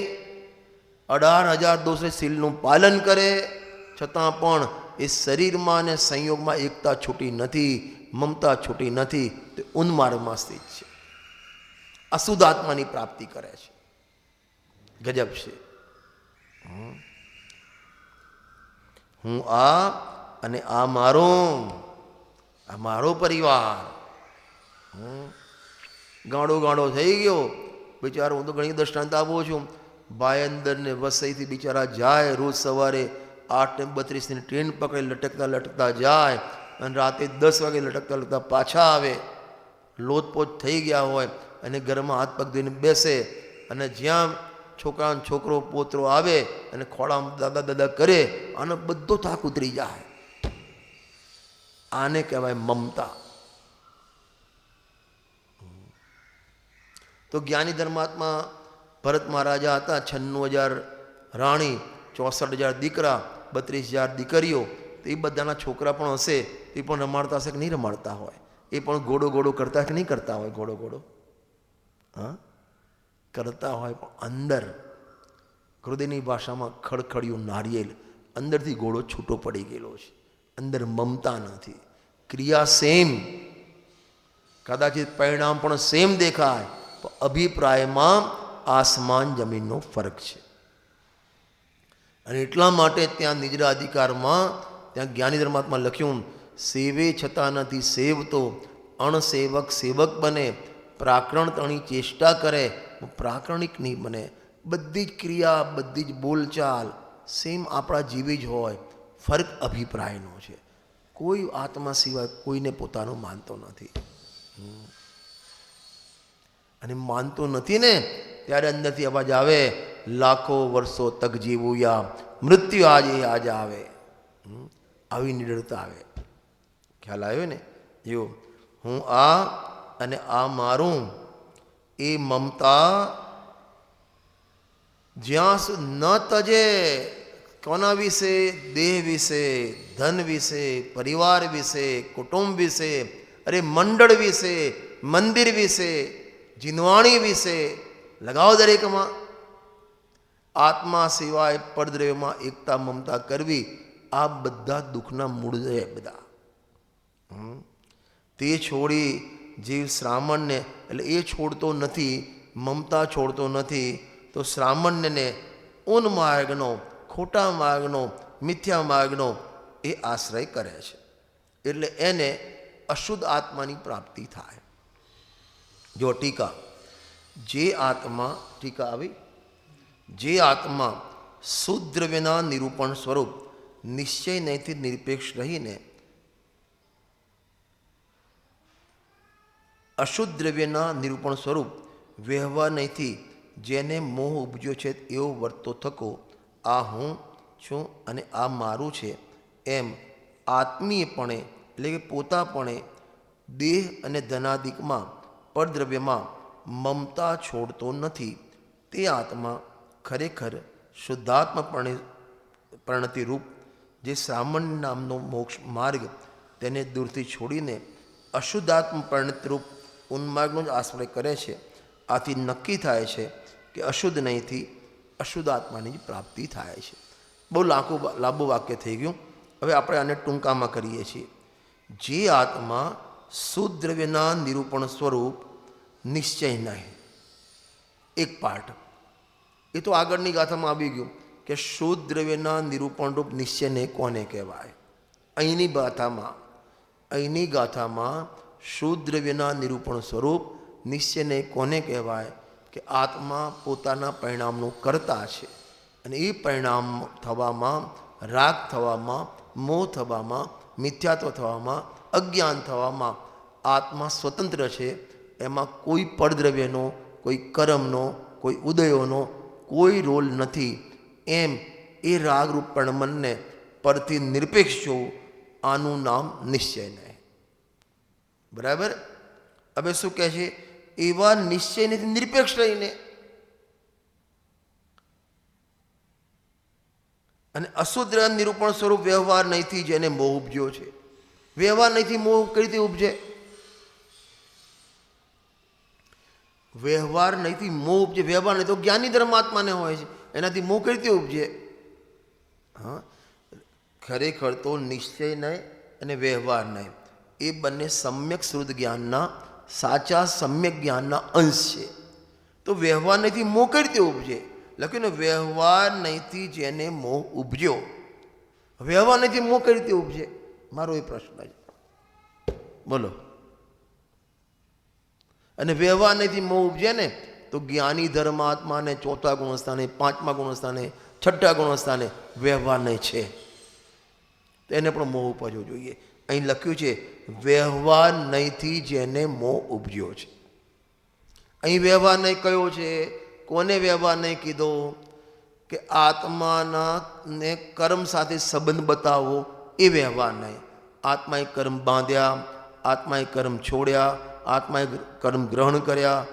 18,000 દોષે શીલનું પાલન કરે, છતાં પણ એ શરીરમાં અને સંયોગમાં એકતા છૂટી નથી, મમતા છૂટી નથી. તે ઉન્માર્ગમાં સ્થિત છે. અશુદ્ધ આત્માની પ્રાપ્તિ કરે છે. ગજબ છે. હું આ અને આ મારો પરિવાર. ગાંડો થઈ ગયો બિચારો. હું તો ઘણી દ્રષ્ટાંત આપું છું. ભાઈ અંદર ને વસઈથી બિચારા જાય, રોજ સવારે 8:32ની ટ્રેન પકડી લટકતા જાય અને રાતે 10 વાગે લટકતા પાછા આવે. લોતપોત થઈ ગયા હોય અને ઘરમાં હાથ પગ ધોઈને બેસે, અને જ્યાં છોકરો પોતરો આવે અને ખોળામાં દાદા કરે, આનો બધો થાક ઉતરી જાય. આને કહેવાય મમતા. તો જ્ઞાની ધર્માત્મા ભરત મહારાજા હતા. 96,000 રાણી, 64,000 દીકરા, 32,000 દીકરીઓ. તો એ બધાના છોકરા પણ હશે, એ પણ રમાડતા હશે કે નહીં રમાડતા હોય? એ પણ ઘોડો ઘોડો કરતા કે નહીં કરતા હોય? ઘોડો ઘોડો હા કરતા હોય, પણ અંદર હૃદયની ભાષામાં ખડખડિયું નારિયેલ, અંદરથી ઘોડો છૂટો પડી ગયેલો છે. અંદર મમતા નથી. ક્રિયા સેમ, કદાચિત પરિણામ પણ સેમ દેખાય, પણ અભિપ્રાયમાં આસમાન જમીનનો ફરક છે. અને એટલા માટે ત્યાં નિજરા અધિકારમાં ત્યાં જ્ઞાની ધર્માત્મા લખ્યું, સેવે છતાં નથી સેવતો, અણસેવક સેવક બને, પ્રાકરણ તણી ચેષ્ટા કરે, પ્રાકરણિક નહીં બને. બધી જ ક્રિયા, બધી જ બોલચાલ સેમ આપણા જેવી જ હોય, ફરક અભિપ્રાયનો છે. કોઈ આત્મા સિવાય કોઈને પોતાનું માનતો નથી. અને માનતો નથી ને ત્યારે અંદરથી અવાજ આવે, લાખો વર્ષો તક જીવું યા મૃત્યુ આજે આજ આવે. આવી નિડરતા આવે. ખ્યાલ આવ્યો ને? જો હું આ અને આ મારું, એ મમતા જ્યાં સુધી ન તજે, કોના વિશે? દેહ વિશે, ધન વિશે, પરિવાર વિશે, કુટુંબ વિશે, અરે મંડળ વિશે, મંદિર વિશે, જીનવાણી વિશે, લગાવો દરેકમાં. આત્મા સિવાય પરદ્રવ્યમાં એકતા મમતા કરવી, આ બધા દુઃખના મૂળ છે બધા. તે છોડી જીવ શ્રામણને, એટલે એ છોડતો નથી, મમતા છોડતો નથી, તો શ્રામણ્યને ઉન્માર્ગનો, ખોટા માર્ગનો, મિથ્યા માર્ગનો એ આશ્રય કરે છે. એટલે એને અશુદ્ધ આત્માની પ્રાપ્તિ થાય. જો ટીકા, જે આત્મા, ટીકા આવી, જે આત્મા શુદ્ધ દ્રવ્યના નિરૂપણ સ્વરૂપ નિશ્ચય નહીંથી નિરપેક્ષ રહીને અશુદ્ધ દ્રવ્યના નિરૂપણ સ્વરૂપ વ્યવહાર નહીંથી જેને મોહ ઉપજ્યો છે એવો વર્તો થકો, આ હું છું અને આ મારું છે એમ આત્મીયપણે, એટલે કે પોતાપણે દેહ અને ધનાદિકમાં પરદ્રવ્યમાં મમતા છોડતો નથી, તે આત્મા ખરેખર શુદ્ધાત્મા પરિણતિ રૂપ જે સામાન્ય નામનો મોક્ષ માર્ગ, તેને દૂરથી છોડીને અશુદ્ધાત્મ પરિણતિ રૂપ ઉન્માર્ગનો જ આશ્રય કરે છે. આથી નક્કી થાય છે કે અશુદ્ધ નહીંથી અશુદ્ધ આત્માની જ પ્રાપ્તિ થાય છે. બહુ લાંબુ વાક્ય થઈ ગયું. હવે આપણે આને ટૂંકામાં કરીએ છીએ. જે આત્મા શુદ્ધ દ્રવ્યના નિરૂપણ સ્વરૂપ નિશ્ચય નહીં, એક પાઠ એ તો આગળની ગાથામાં આવી ગયું કે શુદ્ધ દ્રવ્યના નિરૂપણ રૂપ નિશ્ચયને કોને કહેવાય. અહીંની ગાથામાં શુદ્ધ દ્રવ્યના નિરૂપણ સ્વરૂપ નિશ્ચયને કોને કહેવાય કે આત્મા પોતાના પરિણામનું કર્તા છે. અને એ પરિણામ થવામાં, રાગ થવામાં, મોહ થવામાં, મિથ્યાત્વ થવામાં, અજ્ઞાન થવામાં આત્મા સ્વતંત્ર છે. એમાં કોઈ પરદ્રવ્યનો, કોઈ કર્મનો, કોઈ ઉદયોનો કોઈ રોલ નથી. એમ એ રાગરૂપ પરિણમનને પરથી નિરપેક્ષ જોવું, આનું નામ નિશ્ચય નહીં. બરાબર? હવે શું કહે છે? એવા નિશ્ચયથી નિરપેક્ષ રહીને અને અશુદ્ધ નિરૂપણ સ્વરૂપ વ્યવહાર નહીંથી જેને મોહ ઉપજ્યો છે. વ્યવહાર નહીંથી મોહ કઈ રીતે ઉપજે? વ્યવહાર નહીંથી મોહ ઉપજે. વ્યવહાર નહીં તો જ્ઞાની ધર્માત્માને હોય છે, એનાથી મોહ કઈ રીતે ઉપજે? હા, ખરેખર તો નિશ્ચય નહીં અને વ્યવહાર નહીં એ બંને સમ્યક શુદ્ધ જ્ઞાનના, સાચા સમ્યક જ્ઞાનના અંશ છે. તો વ્યવહાર નહીંથી મોહ કઈ રીતે ઉપજે? લખ્યું ને, વ્યવહાર નહીંથી જેને મોહ ઉપજ્યો. વ્યવહાર નહીંથી મોહ કઈ રીતે ઉપજે? મારો એ પ્રશ્ન છે. બોલો. અને વ્યવહાર નહીંથી મોહ ઉપજે ને તો જ્ઞાની ધર્માત્માને ચોથા ગુણસ્થાને, પાંચમા ગુણસ્થાને, છઠ્ઠા ગુણસ્થાને વ્યવહાર નહીં છે, તો એને પણ મોહ ઉપજવો જોઈએ. અહીં લખ્યું છે વ્યવહાર નહીંથી જેને મોહ ઉપજ્યો છે. અહીં વ્યવહાર નહીં કયો છે? કોને વ્યવહાર નહીં કીધો? કે આત્માના ને કર્મ સાથે સંબંધ બતાવો એ વ્યવહાર નહીં. આત્માએ કર્મ બાંધ્યા, આત્માએ કર્મ છોડ્યા, આત્માએ કર્મ ગ્રહણ કર્યા,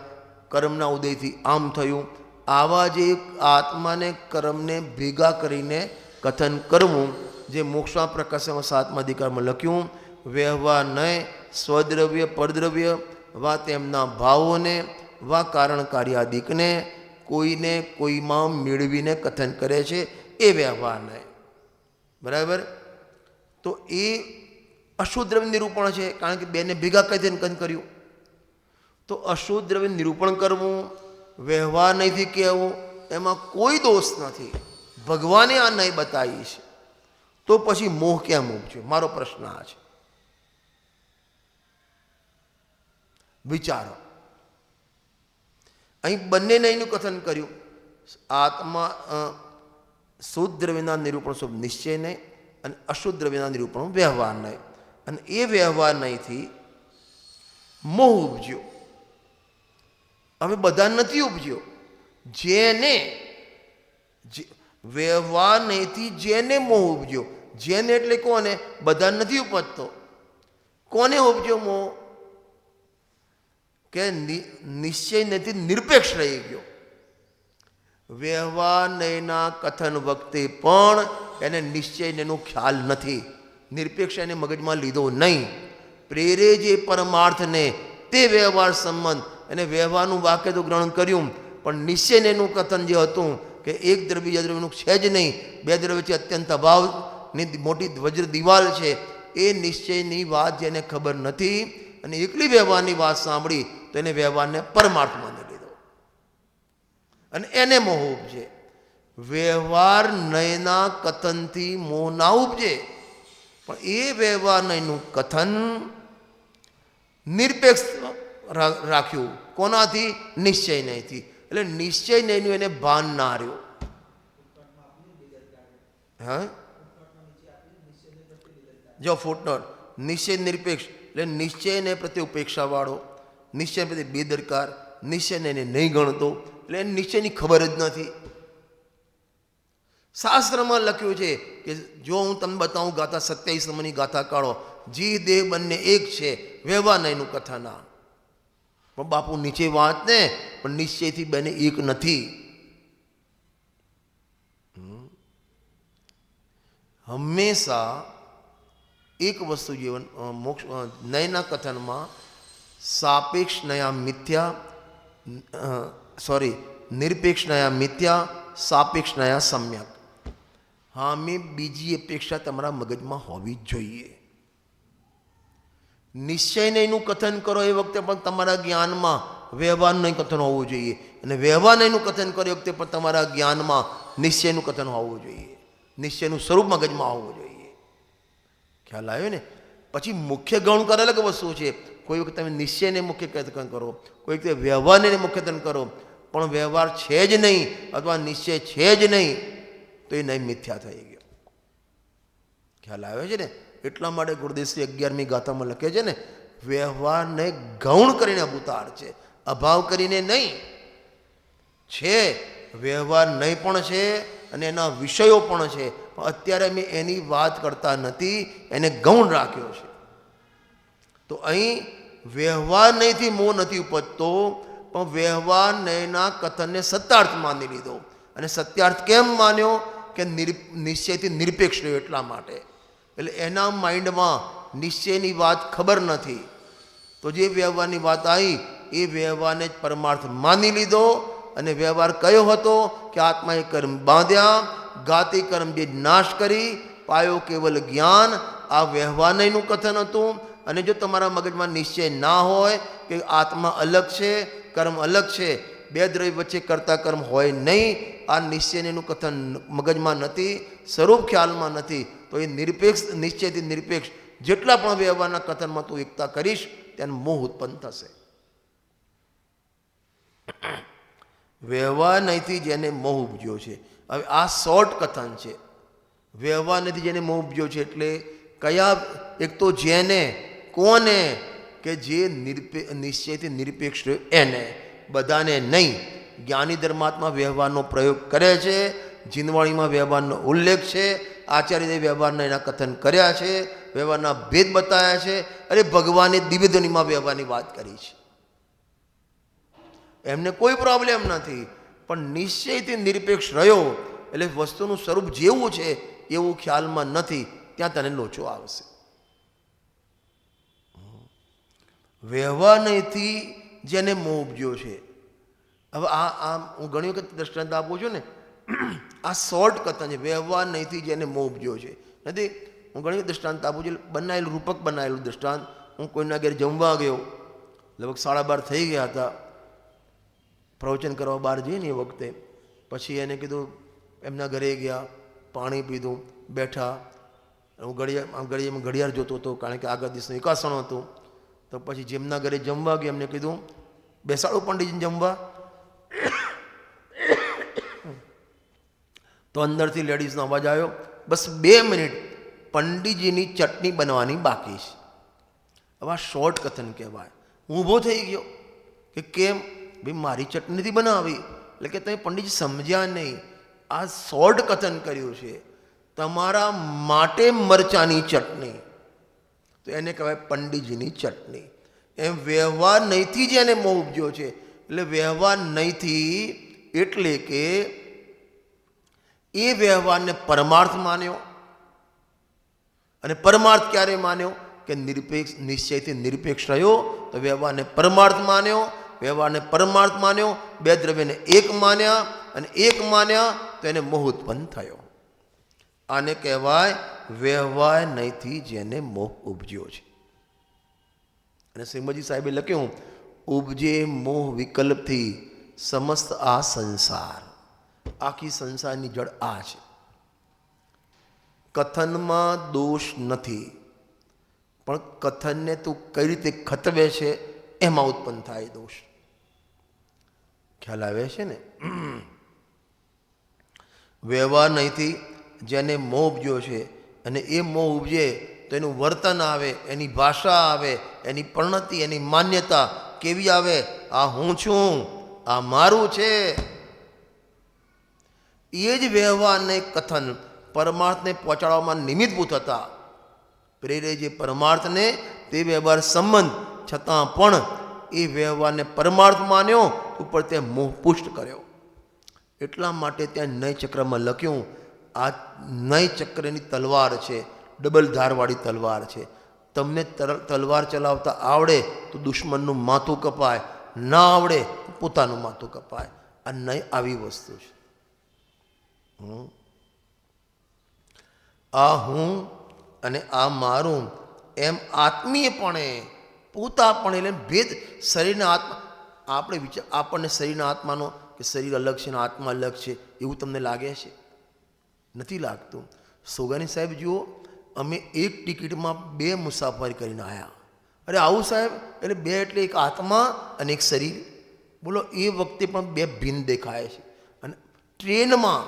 કર્મના ઉદયથી આમ થયું, આવા જે આત્માને કર્મને ભેગા કરીને કથન કરવું જે મોક્ષમાં પ્રકાશમાં 7મા અધિકારમાં લખ્યું, વ્યવહાર નહીં સ્વદ્રવ્ય પરદ્રવ્ય વા તેમના ભાવોને વા કારણ કાર્યાદિકને કોઈને કોઈમાં મેળવીને કથન કરે છે એ વ્યવહાર નહીં. બરાબર. તો એ અશુદ્ધ દ્રવ્ય નિરૂપણ છે, કારણ કે બેને ભેગા કઈ રીતે કથન કર્યું. તો અશુદ્ધ દ્રવ્ય નિરૂપણ કરવું, વ્યવહાર નહીંથી કહેવું, એમાં કોઈ દોષ નથી. ભગવાને આ નહીં બતાવી છે, તો પછી મોહ કેમ ઉપજ્યો? મારો પ્રશ્ન આ છે. વિચારો. અહીં બંને નહીંનું કથન કર્યું. આત્મા શુદ્ધ દ્રવ્યના નિરૂપણ શુભ નિશ્ચય નહીં અને અશુદ્ધ દ્રવ્યના નિરૂપણ વ્યવહાર નહીં. અને એ વ્યવહાર નહીંથી મોહ ઉપજ્યો. હવે બધા નથી ઉપજ્યો. જેને વ્યવહાર નહીંથી જેને મોહ ઉપજ્યો, જેને એટલે કોને? બધા નથી ઉપજતો. કોને ઉપજ્યો મોહ? કે નિશ્ચય નથી નિરપેક્ષ રહી ગયો. વ્યવહાર નહીંના કથન વખતે પણ એને નિશ્ચય એનો ખ્યાલ નથી. નિરપેક્ષ એને મગજમાં લીધો નહીં. પ્રેરે જે પરમાર્થને તે વ્યવહાર સંબંધ એને વ્યવહારનું વાક્ય તો ગ્રહણ કર્યું, પણ નિશ્ચય એનું કથન જે હતું કે એક દ્રવ્ય દ્રવ્યનું છે જ નહીં, બે દ્રવ્યથી અત્યંત અભાવની મોટી વજ્ર દિવાલ છે, એ નિશ્ચયની વાત જેને ખબર નથી અને એકલી વ્યવહારની વાત સાંભળી તો એને વ્યવહારને પરમાર્થ માની લીધો અને એને મોહ ઉપજે. વ્યવહાર નયના કથનથી મોહ ના ઉપજે, પણ એ વ્યવહાર નયનું કથન નિરપેક્ષ રાખ્યું. કોનાથી? નિશ્ચય નહીંથી. એટલે નિશ્ચય નહીંનું એને ભાન ના રહ્યું. હા, જો ફૂટનોટ નિશ્ચય નિરપેક્ષ એટલે નિશ્ચયને પ્રત્યે ઉપેક્ષાવાળો, નિશ્ચય પ્રત્યે બેદરકાર, નિશ્ચયને એને નહીં ગણતો, એટલે એને નિશ્ચયની ખબર જ નથી. શાસ્ત્રમાં લખ્યું છે કે જો હું તમને બતાવું ગાથા 27 નંબરની ગાથા કાઢો, જી દેહ બંને એક છે, વ્યવહાર નહીંનું કથન. આ પણ બાપુ નીચે વાત ને, પણ નિશ્ચયથી બંને એક નથી. હંમેશા એક વસ્તુ જીવન મોક્ષ નયના કથનમાં સાપેક્ષ નયા મિથ્યા નિરપેક્ષ નયા મિથ્યા, સાપેક્ષ નયા સમ્યક. હા, મેં બીજી અપેક્ષા તમારા મગજમાં હોવી જ જોઈએ. નિશ્ચય નહીંનું કથન કરો એ વખતે પણ તમારા જ્ઞાનમાં વ્યવહાર નહીં કથન હોવું જોઈએ, અને વ્યવહાર નહીંનું કથન કરો એ વખતે પણ તમારા જ્ઞાનમાં નિશ્ચયનું કથન હોવું જોઈએ. નિશ્ચયનું સ્વરૂપ મગજમાં હોવું જોઈએ. ખ્યાલ આવ્યો ને? પછી મુખ્ય ગૌણ કરે અલગ વસ્તુ છે. કોઈ વખત તમે નિશ્ચયને મુખ્ય કથન કરો, કોઈ વખતે વ્યવહારને મુખ્ય કથન કરો, પણ વ્યવહાર છે જ નહીં અથવા નિશ્ચય છે જ નહીં તો એ નહીં મિથ્યા થઈ ગયો. ખ્યાલ આવે છે ને? એટલા માટે ગુરુદેવશ્રી 11મી ગાથામાં લખે છે ને, વ્યવહારને ગૌણ કરીને અવતાર છે, અભાવ કરીને નહીં. છે વ્યવહાર નહીં પણ છે અને એના વિષયો પણ છે, પણ અત્યારે અમે એની વાત કરતા નથી, એને ગૌણ રાખ્યો છે. તો અહીં વ્યવહાર નહીંથી મોહ નથી ઉપજતો, પણ વ્યવહાર નહીંના કથનને સત્યાર્થ માની લીધો. અને સત્યાર્થ કેમ માન્યો? કે નિશ્ચયથી નિરપેક્ષ રહ્યો એટલા માટે. એટલે એના માઇન્ડમાં નિશ્ચયની વાત ખબર નથી. તો જે વ્યવહારની વાત આવી એ વ્યવહારને જ પરમાર્થ માની લીધો. અને વ્યવહાર કયો હતો? કે આત્માએ કર્મ બાંધ્યા, ગાતે કર્મ જે નાશ કરી, પાયો કેવલ જ્ઞાન. આ વ્યવહાર નહીંનું કથન હતું. અને જો તમારા મગજમાં નિશ્ચય ના હોય કે આત્મા અલગ છે, કર્મ અલગ છે, બે દ્રવ્ય વચ્ચે કરતા કર્મ હોય નહીં, આ નિશ્ચયનું કથન મગજમાં નથી, સ્વરૂપ ખ્યાલમાં નથી, તો એ નિરપેક્ષ નિશ્ચયથી નિરપેક્ષ જેટલા પણ વ્યવહારના કથનમાં તું એકતા કરીશ તેને મોહ ઉત્પન્ન થશે. વ્યવહાર નહીંથી જેને મોહ ઉપજ્યો છે. હવે આ શોર્ટ કથન છે. વ્યવહાર નથી જેને મોહ ઉપજ્યો છે એટલે કયા? એક તો જેને, કોને? કે જે નિશ્ચયથી નિરપેક્ષ એને, બધાને નહીં. જ્ઞાની ધર્માત્મા વ્યવહારનો પ્રયોગ કરે છે, જીનવાણીમાં વ્યવહારનો ઉલ્લેખ છે, આચાર્યએ વ્યવહારના એના કથન કર્યા છે, વ્યવહારના ભેદ બતાવ્યા છે. અરે ભગવાને દિવ્યધ્વનિમાં વ્યવહારની વાત કરી છે, એમને કોઈ પ્રોબ્લેમ નથી. પણ નિશ્ચયથી નિરપેક્ષ રહ્યો એટલે વસ્તુનું સ્વરૂપ જેવું છે એવું ખ્યાલમાં નથી, ત્યાં તને લોચો આવશે. વ્યવહાર નહીંથી જેને મોહ ઉપજ્યો છે. હવે આ હું ઘણી વખત દ્રષ્ટાંત આપું છું ને, આ શોર્ટ કથન છે. વ્યવહાર નહીંથી જેને મોહ ઉપજ્યો છે નથી. હું ઘણી વખત દ્રષ્ટાંત આપું છું, બનાવેલું રૂપક બનાવેલું દ્રષ્ટાંત. હું કોઈના ઘેર જમવા ગયો, લગભગ 12:30 થઈ ગયા હતા. પ્રવચન કરવા બહાર જઈએ ને એ વખતે, પછી એને કીધું, એમના ઘરે ગયા, પાણી પીધું, બેઠા. હું ઘડિયાળ જોતો હતો, કારણ કે આગળ દિવસનું એકાસણ હતું. તો પછી જેમના ઘરે જમવા ગયા, એમને કીધું, બેસાડો પંડિતજીને જમવા. તો અંદરથી લેડીઝનો અવાજ આવ્યો, બસ 2 મિનિટ, પંડિતજીની ચટણી બનવાની બાકી છે. હવે આ શોર્ટ કથન કહેવાય. હું ઊભો થઈ ગયો કે કેમ? ભાઈ મારી ચટણી નથી બનાવી. એટલે કે તમે પંડિતજી સમજ્યા નહીં, આ શોર્ટ કથન કર્યું છે. તમારા માટે મરચાની ચટણી, તો એને કહેવાય પંડિતજીની ચટણી. એમ વ્યવહાર નહીંથી જ એને મોહ ઉપજ્યો છે. એટલે વ્યવહાર નહીંથી એટલે કે એ વ્યવહારને પરમાર્થ માન્યો. અને પરમાર્થ ક્યારે માન્યો? કે નિરપેક્ષ નિશ્ચયથી નિરપેક્ષ રહ્યો તો વ્યવહારને પરમાર્થ માન્યો. વ્યવહારને પરમાર્થ માન્યો, 2 દ્રવ્યને એક માન્યા, અને એક માન્યા તો એને મોહ ઉત્પન્ન થયો. આને કહેવાય વ્યવહાર નહીંથી જેને મોહ ઉપજ્યો છે. અને શ્રીમદજી સાહેબે લખ્યું, ઉપજે મોહ વિકલ્પથી સમસ્ત આ સંસાર. આખી સંસારની જડ આ છે. કથનમાં દોષ નથી, પણ કથનને તું કઈ રીતે ખતવે છે એમાં ઉત્પન્ન થાય દોષ. ખ્યાલ આવે છે ને? વ્યવહાર નહીંથી જેને મોહ ઉપજ્યો છે, અને એ મોહ ઉપજે તો એનું વર્તન આવે, એની ભાષા આવે, એની પરિણતિ, એની માન્યતા કેવી આવે? આ હું છું, આ મારું છે. એ જ વ્યવહારને કથન પરમાર્થને પહોંચાડવામાં નિમિત્તભૂત હતા. પ્રેરે જે પરમાર્થને તે વ્યવહાર સંબંધ, છતાં પણ એ વ્યવહારને પરમાર્થ માન્યો, ઉપર તે મોહ પુષ્ટ કર્યો. એટલા માટે ત્યાં નય ચક્રમાં લખ્યું, આ નય ચક્રની તલવાર છે, ડબલ ધારવાળી તલવાર છે. તમને તલવાર ચલાવતા આવડે તો દુશ્મનનું માથું કપાય, ના આવડે તો પોતાનું માથું કપાય. આ નય આવી વસ્તુ છે. આ હું અને આ મારું એમ આત્મીયપણે, પોતાપણે, એટલે ભેદ શરીરના આત્મા. આપણે આપણને શરીરના આત્માનો કે શરીર અલગ છે ને આત્મા અલગ છે એવું તમને લાગે છે? નથી લાગતું. સોગાની સાહેબ જુઓ, અમે એક ટિકિટમાં 2 મુસાફરી કરીને આવ્યા. અરે આવું સાહેબ? એટલે 2 એટલે એક આત્મા અને એક શરીર. બોલો, એ વખતે પણ 2 ભિન્ન દેખાય છે. અને ટ્રેનમાં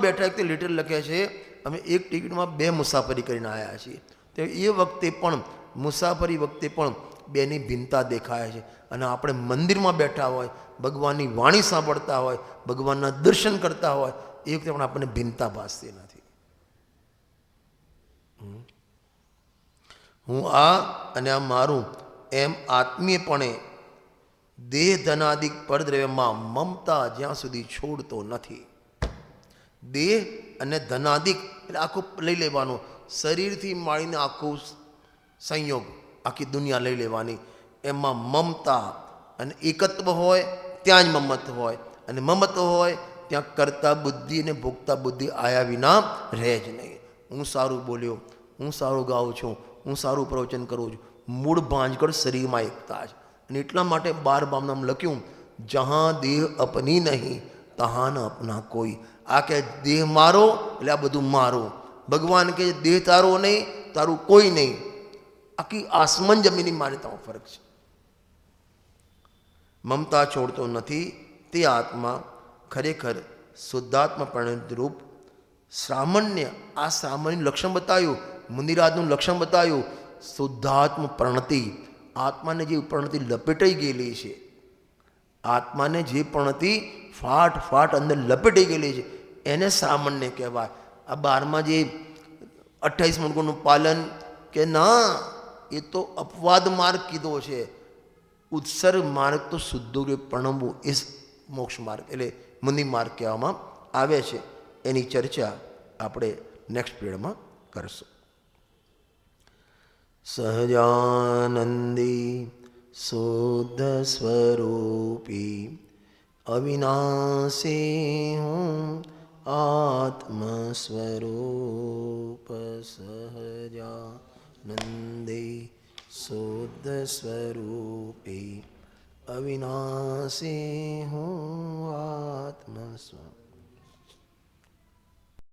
બેઠા એક લેટર લખે છે, અમે એક ટિકિટમાં 2 મુસાફરી કરીને આવ્યા છીએ. તો એ વખતે પણ મુસાફરી વખતે પણ 2ની ભિન્નતા દેખાય છે. અને આપણે મંદિરમાં બેઠા હોય, ભગવાનની વાણી સાંભળતા હોય, ભગવાનના દર્શન કરતા હોય, એ વખતે પણ આપણને ભિન્નતા ભાસતી નથી. હું આ અને આ મારું એમ આત્મીયપણે દેહ ધનાદિક પરદ્રવ્યમાં મમતા જ્યાં સુધી છોડતો નથી. દેહ અને ધનાદિક એટલે આખું લઈ લેવાનું, શરીરથી માંડીને આખું સંયોગ, આખી દુનિયા લઈ લેવાની. એમાં મમતા અને એકત્વ હોય ત્યાં જ મમત્વ હોય, અને મમત્વ હોય ત્યાં કરતા બુદ્ધિ અને ભોગતા બુદ્ધિ આયા વિના રહે જ નહીં. હું સારું બોલ્યો, હું સારું ગાઉં છું, હું સારું પ્રવચન કરું છું, મૂળ ભાંજગઢ શરીરમાં એકતા છે. અને એટલા માટે 12 બામનામ લખ્યું, જહાં દેહ અપની નહીં તહાં ન અપના કોઈ. આ કે દેહ મારો એટલે આ બધું મારું. ભગવાન કે દેહ તારો નહીં, તારું કોઈ નહીં. આખી આસમાન જમીનની માન્યતાઓ ફરક છે. મમતા છોડતો નથી તે આત્મા ખરેખર શુદ્ધાત્મા પરિણત રૂપ સામાન્ય. આ સામાન્ય લક્ષણ બતાવ્યું, મુનિરાજનું લક્ષણ બતાવ્યું. શુદ્ધાત્મ પ્રણતિ, આત્માને જે પ્રણતિ લપેટાઈ ગયેલી છે, આત્માને જે પ્રણતિ ફાટ અંદર લપેટાઈ ગયેલી છે, એને સામાન્ય કહેવાય. આ 12માં જે 28 મુર્ગોનું પાલન કે ના, એ તો અપવાદ માર્ગ કીધો છે. ઉત્સર્ગ માર્ગ તો શુદ્ધ પ્રણમવું એ મોક્ષ માર્ગ એટલે મુનિ માર્ગ કહેવામાં આવે છે એની ચર્ચા આપણે નેક્સ્ટ પીરિયડમાં કરશું. સહજાનંદી શુદ્ધ સ્વરૂપી અવિનાશી હું આત્મ સ્વરૂપ. સહજાનંદી શુદ્ધ સ્વરૂપી અવિનાશી હું આત્મ સ્વરૂપ.